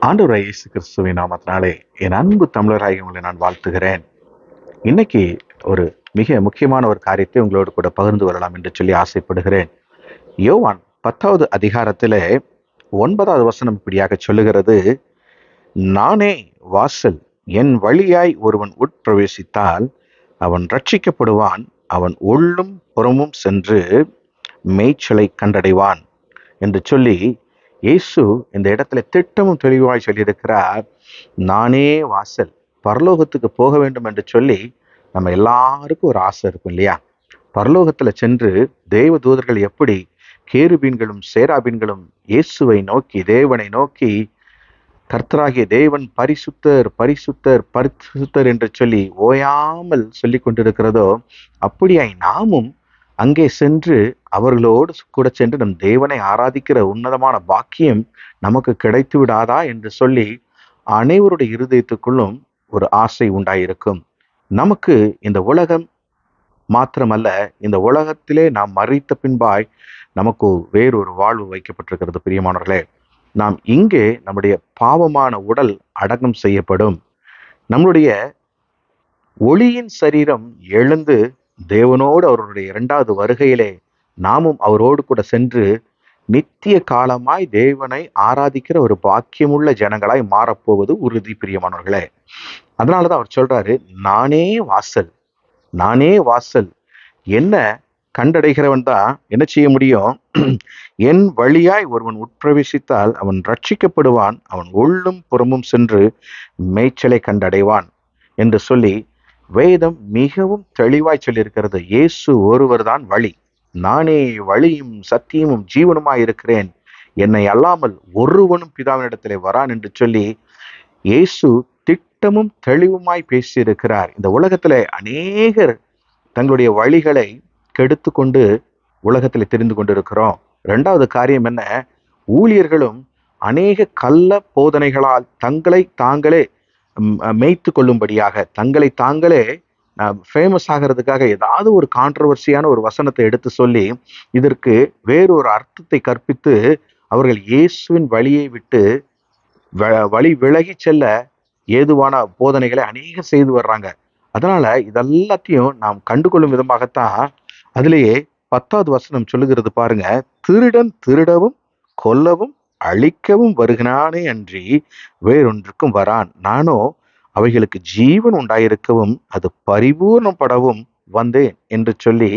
ஆண்டவராகிய இயேசு கிறிஸ்துவின் நாமத்தினாலே என் அன்பு தமிழராகிய உங்களை நான் வாழ்த்துகிறேன். இன்னைக்கு ஒரு மிக முக்கியமான ஒரு காரியத்தை உங்களோடு கூட பகிர்ந்து கொள்ளலாம் என்று சொல்லி ஆசைப்படுகிறேன். யோவான் 10வது அதிகாரத்திலே 9வது வசனம் இப்படியாக சொல்லுகிறது, நானே வாசல், என் வழியாய் ஒருவன் உட்பிரவேசித்தால் அவன் ரட்சிக்கப்படுவான், அவன் உள்ளும் புறமும் சென்று மேய்ச்சலை கண்டடைவான் என்று சொல்லி இயேசு இந்த இடத்துல திட்டமும் தெளிவாய் சொல்லியிருக்கிறார். நானே வாசல், பரலோகத்துக்கு போக வேண்டும் என்று சொல்லி நம்ம எல்லாருக்கும் ஒரு ஆசை இருக்கும் இல்லையா? பரலோகத்துல சென்று தேவ தூதர்கள் எப்படி கேருபீன்களும் சேராபீன்களும் இயேசுவை நோக்கி, தேவனை நோக்கி, கர்த்தராகிய தேவன் பரிசுத்தர் பரிசுத்தர் பரிசுத்தர் என்று சொல்லி ஓயாமல் சொல்லி கொண்டிருக்கிறதோ, அப்படியாய் நாமும் அங்கே சென்று அவர்களோடு கூட சென்று நம் தேவனை ஆராதிக்கிற உன்னதமான பாக்கியம் நமக்கு கிடைத்து விடாதா என்று சொல்லி அனைவருடைய இருதயத்துக்குள்ளும் ஒரு ஆசை உண்டாயிருக்கும். நமக்கு இந்த உலகம் மாத்திரமல்ல, இந்த உலகத்திலே நாம் மறித்த பின்பாய் நமக்கு வேறொரு வாழ்வு வைக்கப்பட்டிருக்கிறது. பிரியமானவர்களே, நாம் இங்கே நம்முடைய பாவமான உடல் அடக்கம் செய்யப்படும். நம்முடைய ஒளியின் சரீரம் எழுந்து தேவனோடு அவருடைய 2வது வருகையிலே நாமும் அவரோடு கூட சென்று நித்திய காலமாய் தேவனை ஆராதிக்கிற ஒரு பாக்கியமுள்ள ஜனங்களாய் மாறப்போவது உறுதி. பிரியமானவர்களே, அதனாலதான் அவர் சொல்றாரு, நானே வாசல், நானே வாசல். என்ன கண்டடைகிறவன் தான் என்ன செய்ய முடியும்? என் வழியாய் ஒருவன் உட்பிரவேசித்தால் அவன் ரட்சிக்கப்படுவான், அவன் உள்ளும் புறமும் சென்று மேய்ச்சலை கண்டடைவான் என்று சொல்லி வேதம் மிகவும் தெளிவாய் சொல்லியிருக்கிறது. இயேசு ஒருவர் தான் வழி, நானே வழியும் சத்தியமும் ஜீவனுமாய் இருக்கிறேன், என்னை அல்லாமல் ஒருவனும் பிதாவினிடத்திலே வரான் என்று சொல்லி இயேசு திட்டமும் தெளிவுமாய் பேசியிருக்கிறார். இந்த உலகத்திலே அநேகர் தங்களுடைய வழிகளை கெடுத்து கொண்டு உலகத்தில் தெரிந்து கொண்டிருக்கிறோம். 2வது காரியம் என்ன? ஊழியர்களும் அநேக கள்ள போதனைகளால் தங்களை தாங்களே மேய்த்து கொள்ளும்படியாக, தங்களை தாங்களே ஃபேமஸ் ஆகிறதுக்காக ஏதாவது ஒரு கான்ட்ரவர்சியான ஒரு வசனத்தை எடுத்து சொல்லி இதற்கு வேறொரு அர்த்தத்தை கற்பித்து அவர்கள் இயேசுவின் வழியை விட்டு வழி விலகி செல்ல ஏதுவான போதனைகளை அநேகம் செய்து வர்றாங்க. அதனால இதெல்லாத்தையும் நாம் கண்டுகொள்ளும் விதமாகத்தான் அதிலேயே 10வது வசனம் சொல்லுகிறது பாருங்க, திருடன் திருடவும் கொல்லவும் அழிக்கவும் வருகிறானே அன்றி வேறொன்றுக்கும் வரான், நானோ அவைகளுக்கு ஜீவன் உண்டாயிருக்கவும் அது பரிபூர்ணப்படவும் வந்தேன் என்று சொல்லி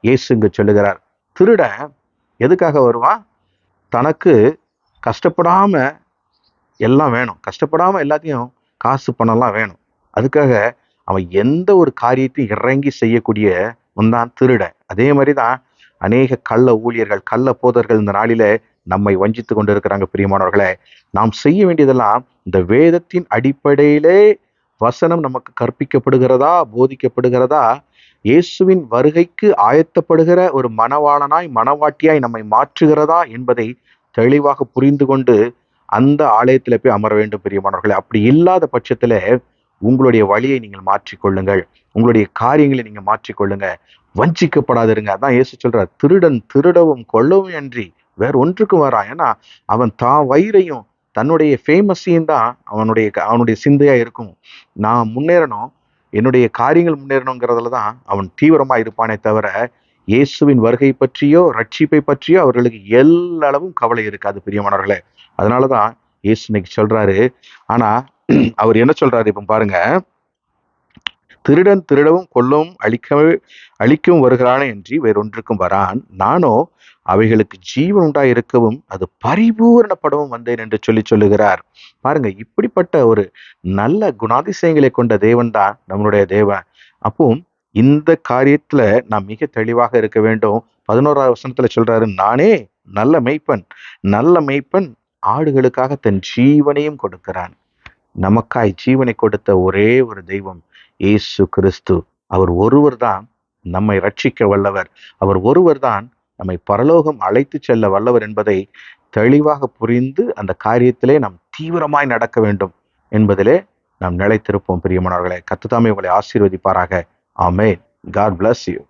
இயேசுங்க சொல்லுகிறார். திருடன் எதுக்காக வருவான்? தனக்கு கஷ்டப்படாம எல்லாம் வேணும், கஷ்டப்படாம எல்லாத்தையும் காசு பணம்லாம் வேணும். அதுக்காக அவன் எந்த ஒரு காரியத்தையும் இறங்கி செய்யக்கூடிய ஒன்றான் திருடன். அதே மாதிரிதான் அநேக கள்ள ஊழியர்கள், கள்ள போதர்கள் இந்த நாளில நம்மை வஞ்சித்து கொண்டு இருக்கிறாங்க. பிரியமானவர்களே, நாம் செய்ய வேண்டியதெல்லாம் இந்த வேதத்தின் அடிப்படையிலே வசனம் நமக்கு கற்பிக்கப்படுகிறதா, போதிக்கப்படுகிறதா, இயேசுவின் வருகைக்கு ஆயத்தப்படுகிற ஒரு மணவாளனாய் மணவாட்டியாய் நம்மை மாற்றுகிறதா என்பதை தெளிவாக புரிந்து கொண்டு அந்த ஆலயத்துல போய் அமர வேண்டும். பிரியமானவர்களே, அப்படி இல்லாத பட்சத்துல உங்களுடைய வழியை நீங்கள் மாற்றிக்கொள்ளுங்கள், உங்களுடைய காரியங்களை நீங்க மாற்றிக்கொள்ளுங்க, வஞ்சிக்கப்படாதிருங்க. அதான் இயேசு சொல்றார், திருடன் திருடவும் கொல்லவும் அன்றி வேற ஒன்றுக்கும் வரான். ஏன்னா அவன் தான் வயிறையும் தன்னுடைய ஃபேமஸையும் தான் அவனுடைய சிந்தையா இருக்கும். நான் முன்னேறணும், என்னுடைய காரியங்கள் முன்னேறணுங்கிறதுல தான் அவன் தீவிரமா இருப்பானே தவிர இயேசுவின் வருகை பற்றியோ ரட்சிப்பை பற்றியோ அவர்களுக்கு எல்லளவும் கவலை இருக்காது. பிரியமானவர்களே, அதனாலதான் இயேசு இன்னைக்கு சொல்றாரு. ஆனா அவர் என்ன சொல்றாரு இப்ப பாருங்க, திருடன் திருடவும் கொல்லவும் அழிக்கவும் வருகிறானே என்று வேறொன்றுக்கும் வரான், நானோ அவைகளுக்கு ஜீவன் உண்டாயிருக்கவும் அது பரிபூரணப்படவும் வந்தேன் என்று சொல்லுகிறார். பாருங்க, இப்படிப்பட்ட ஒரு நல்ல குணாதிசயங்களை கொண்ட தேவன் தான் நம்மளுடைய தேவன். அப்போ இந்த காரியத்துல நாம் மிக தெளிவாக இருக்க வேண்டும். 11வது வசனத்துல சொல்றாரு, நானே நல்ல மெய்ப்பன், நல்ல மெய்ப்பன் ஆடுகளுக்காக தன் ஜீவனையும் கொடுக்கிறான். நமக்காய் ஜீவனை கொடுத்த ஒரே ஒரு தெய்வம் இயேசு கிறிஸ்து. அவர் ஒருவர் தான் நம்மை ரட்சிக்க வல்லவர், அவர் ஒருவர் தான் நம்மை பரலோகம் அழைத்து செல்ல வல்லவர் என்பதை தெளிவாக புரிந்து அந்த காரியத்திலே நாம் தீவிரமாய் நடக்க வேண்டும் என்பதிலே நாம் நிலைத்திருப்போம். பிரியமானவர்களே, கர்த்தர் தாமே உங்களை ஆசீர்வதிப்பாராக. ஆமென். God bless you.